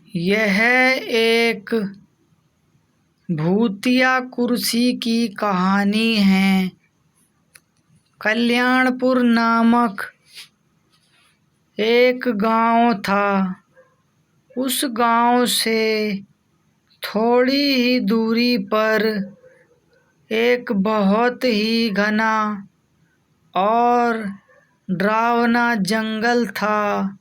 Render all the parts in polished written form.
यह एक भूतिया कुर्सी की कहानी है। कल्याणपुर नामक एक गांव था। उस गांव से थोड़ी ही दूरी पर एक बहुत ही घना और डरावना जंगल था।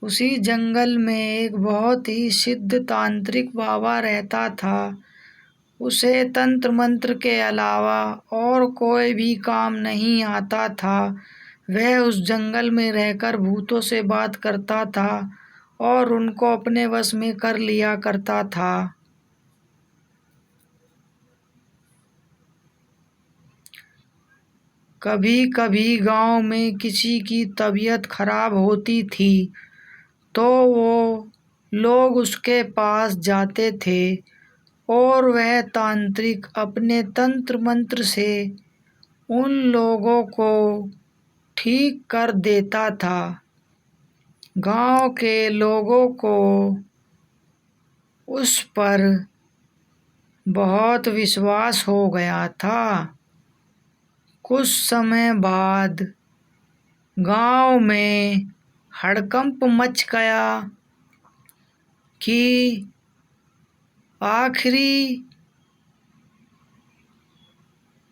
उसी जंगल में एक बहुत ही सिद्ध तांत्रिक बाबा रहता था। उसे तंत्र मंत्र के अलावा और कोई भी काम नहीं आता था। वह उस जंगल में रहकर भूतों से बात करता था और उनको अपने वश में कर लिया करता था। कभी कभी गांव में किसी की तबीयत खराब होती थी तो वो लोग उसके पास जाते थे और वह तांत्रिक अपने तंत्र मंत्र से उन लोगों को ठीक कर देता था। गांव के लोगों को उस पर बहुत विश्वास हो गया था। कुछ समय बाद गांव में हड़कंप मच गया कि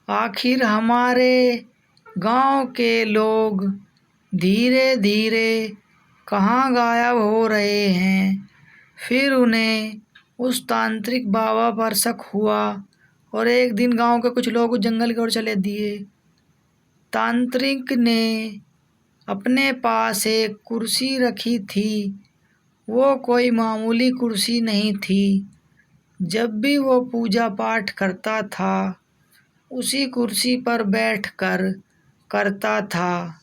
आखिर हमारे गांव के लोग धीरे धीरे कहाँ गायब हो रहे हैं। फिर उन्हें उस तांत्रिक बाबा पर शक हुआ और एक दिन गांव के कुछ लोग उस जंगल की ओर चले दिए। तांत्रिक ने अपने पास एक कुर्सी रखी थी। वो कोई मामूली कुर्सी नहीं थी। जब भी वो पूजा पाठ करता था उसी कुर्सी पर बैठकर करता था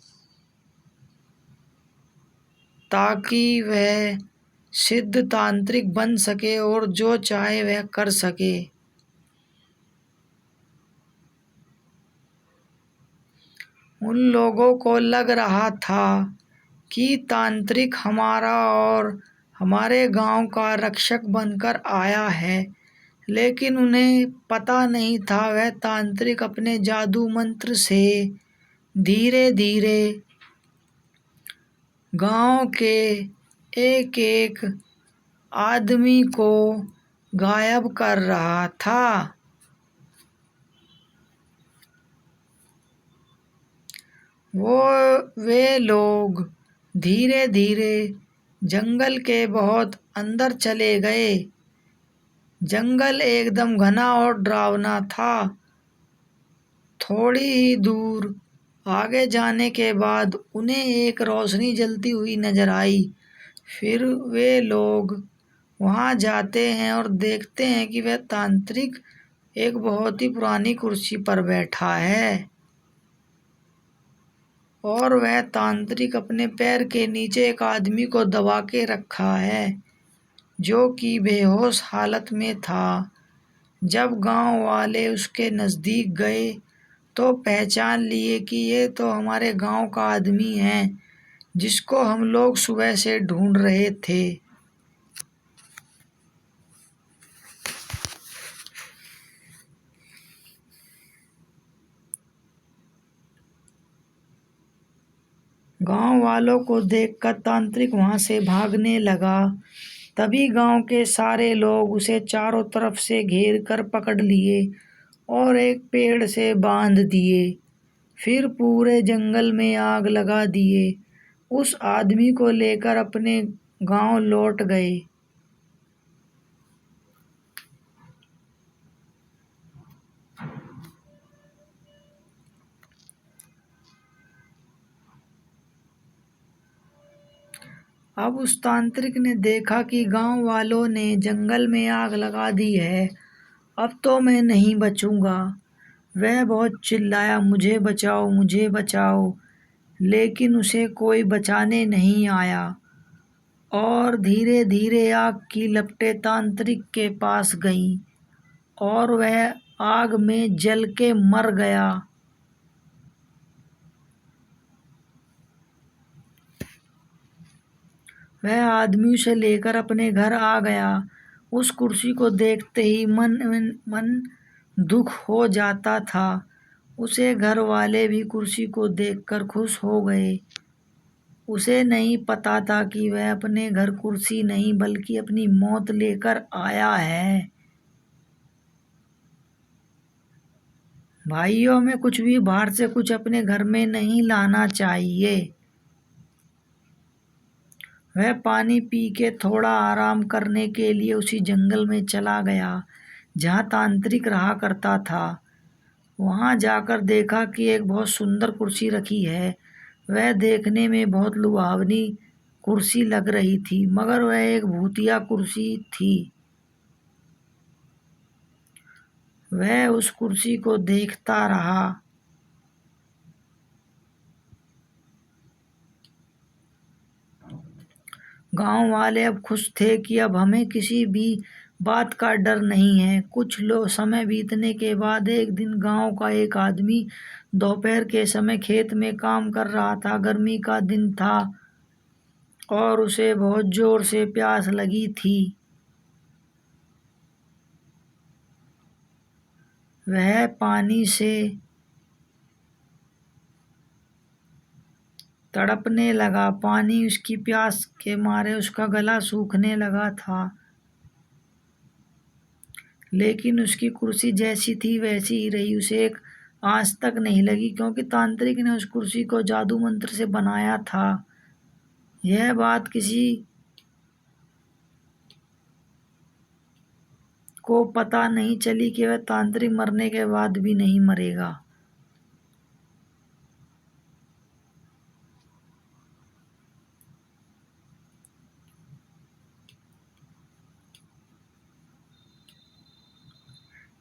ताकि वह सिद्ध तांत्रिक बन सके और जो चाहे वह कर सके। उन लोगों को लग रहा था कि तांत्रिक हमारा और हमारे गांव का रक्षक बनकर आया है, लेकिन उन्हें पता नहीं था वह तांत्रिक अपने जादू मंत्र से धीरे धीरे गांव के एक एक आदमी को गायब कर रहा था। वे लोग धीरे धीरे जंगल के बहुत अंदर चले गए। जंगल एकदम घना और डरावना था। थोड़ी ही दूर आगे जाने के बाद उन्हें एक रोशनी जलती हुई नजर आई। फिर वे लोग वहां जाते हैं और देखते हैं कि वह तांत्रिक एक बहुत ही पुरानी कुर्सी पर बैठा है और वह तांत्रिक अपने पैर के नीचे एक आदमी को दबा के रखा है जो कि बेहोश हालत में था। जब गांव वाले उसके नज़दीक गए तो पहचान लिए कि ये तो हमारे गांव का आदमी है जिसको हम लोग सुबह से ढूंढ रहे थे। गांव वालों को देखकर तांत्रिक वहां से भागने लगा। तभी गांव के सारे लोग उसे चारों तरफ से घेर कर पकड़ लिए और एक पेड़ से बांध दिए। फिर पूरे जंगल में आग लगा दिए। उस आदमी को लेकर अपने गांव लौट गए। अब उस तांत्रिक ने देखा कि गांव वालों ने जंगल में आग लगा दी है, अब तो मैं नहीं बचूंगा। वह बहुत चिल्लाया, मुझे बचाओ, मुझे बचाओ, लेकिन उसे कोई बचाने नहीं आया और धीरे धीरे आग की लपटें तांत्रिक के पास गईं और वह आग में जल के मर गया। वह आदमी उसे लेकर अपने घर आ गया। उस कुर्सी को देखते ही मन मन दुख हो जाता था। उसे घर वाले भी कुर्सी को देखकर खुश हो गए। उसे नहीं पता था कि वह अपने घर कुर्सी नहीं बल्कि अपनी मौत लेकर आया है। भाइयों में कुछ भी बाहर से कुछ अपने घर में नहीं लाना चाहिए। वह पानी पी के थोड़ा आराम करने के लिए उसी जंगल में चला गया जहाँ तांत्रिक रहा करता था। वहाँ जाकर देखा कि एक बहुत सुंदर कुर्सी रखी है। वह देखने में बहुत लुभावनी कुर्सी लग रही थी, मगर वह एक भूतिया कुर्सी थी। वह उस कुर्सी को देखता रहा। गांव वाले अब खुश थे कि अब हमें किसी भी बात का डर नहीं है। कुछ समय बीतने के बाद एक दिन गांव का एक आदमी दोपहर के समय खेत में काम कर रहा था। गर्मी का दिन था और उसे बहुत जोर से प्यास लगी थी। वह पानी से तड़पने लगा। पानी उसकी प्यास के मारे उसका गला सूखने लगा था, लेकिन उसकी कुर्सी जैसी थी वैसी ही रही। उसे एक आंच तक नहीं लगी, क्योंकि तांत्रिक ने उस कुर्सी को जादू मंत्र से बनाया था। यह बात किसी को पता नहीं चली कि वह तांत्रिक मरने के बाद भी नहीं मरेगा।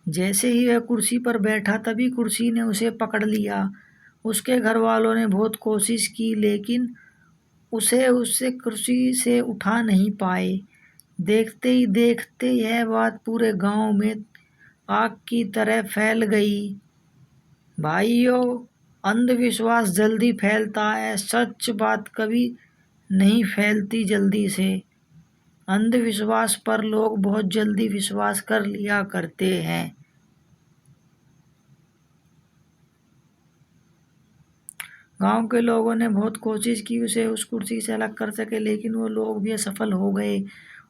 जैसे ही वह कुर्सी पर बैठा तभी कुर्सी ने उसे पकड़ लिया। उसके घर वालों ने बहुत कोशिश की, लेकिन उससे कुर्सी से उठा नहीं पाए। देखते ही देखते यह बात पूरे गांव में आग की तरह फैल गई। भाइयों, अंधविश्वास जल्दी फैलता है, सच बात कभी नहीं फैलती जल्दी से। अंधविश्वास पर लोग बहुत जल्दी विश्वास कर लिया करते हैं। गांव के लोगों ने बहुत कोशिश की उसे उस कुर्सी से अलग कर सके, लेकिन वो लोग भी असफल हो गए।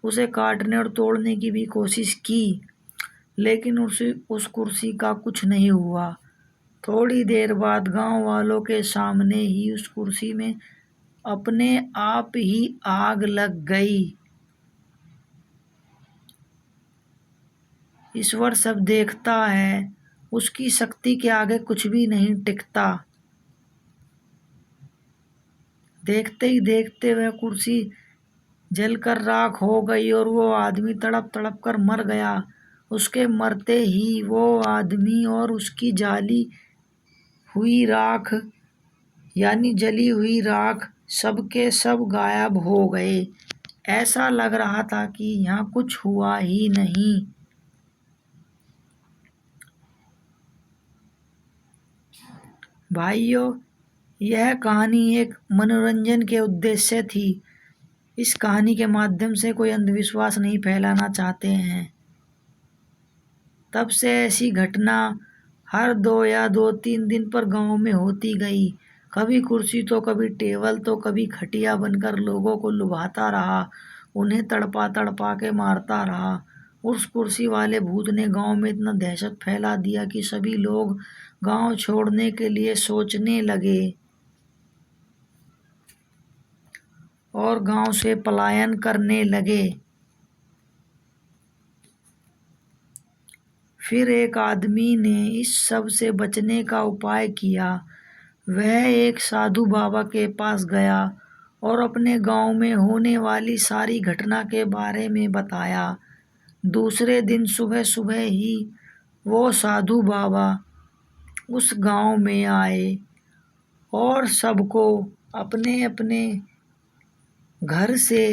उसे काटने और तोड़ने की भी कोशिश की, लेकिन उस कुर्सी का कुछ नहीं हुआ। थोड़ी देर बाद गांव वालों के सामने ही उस कुर्सी में अपने आप ही आग लग गई। ईश्वर सब देखता है, उसकी शक्ति के आगे कुछ भी नहीं टिकता। देखते ही देखते वह कुर्सी जलकर राख हो गई और वो आदमी तड़प तड़प कर मर गया। उसके मरते ही वो आदमी और उसकी जाली हुई राख यानी जली हुई राख सबके सब गायब हो गए। ऐसा लग रहा था कि यहाँ कुछ हुआ ही नहीं। भाइयों, यह कहानी एक मनोरंजन के उद्देश्य थी। इस कहानी के माध्यम से कोई अंधविश्वास नहीं फैलाना चाहते हैं। तब से ऐसी घटना हर 2 या 2-3 दिन पर गांव में होती गई। कभी कुर्सी तो कभी टेबल तो कभी खटिया बनकर लोगों को लुभाता रहा, उन्हें तड़पा तड़पा के मारता रहा। उस कुर्सी वाले भूत ने गांव में इतना दहशत फैला दिया कि सभी लोग गांव छोड़ने के लिए सोचने लगे और गांव से पलायन करने लगे। फिर एक आदमी ने इस सब से बचने का उपाय किया। वह एक साधु बाबा के पास गया और अपने गांव में होने वाली सारी घटना के बारे में बताया। दूसरे दिन सुबह सुबह ही वो साधु बाबा उस गांव में आए और सबको अपने अपने घर से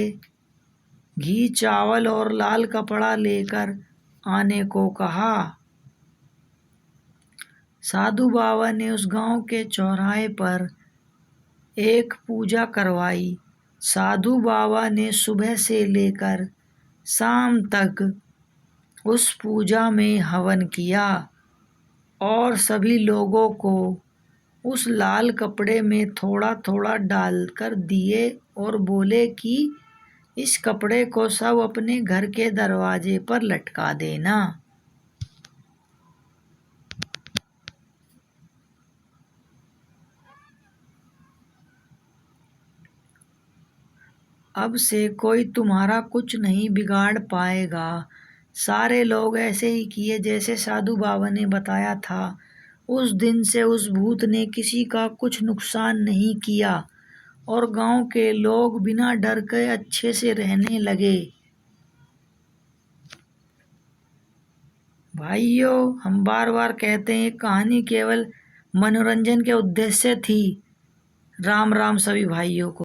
घी, चावल और लाल कपड़ा लेकर आने को कहा। साधु बाबा ने उस गांव के चौराहे पर एक पूजा करवाई। साधु बाबा ने सुबह से लेकर शाम तक उस पूजा में हवन किया और सभी लोगों को उस लाल कपड़े में थोड़ा थोड़ा डालकर दिए और बोले कि इस कपड़े को सब अपने घर के दरवाजे पर लटका देना। अब से कोई तुम्हारा कुछ नहीं बिगाड़ पाएगा। सारे लोग ऐसे ही किए जैसे साधु बाबा ने बताया था। उस दिन से उस भूत ने किसी का कुछ नुकसान नहीं किया और गांव के लोग बिना डर के अच्छे से रहने लगे। भाइयों, हम बार बार कहते हैं कहानी केवल मनोरंजन के उद्देश्य से थी। राम राम सभी भाइयों को।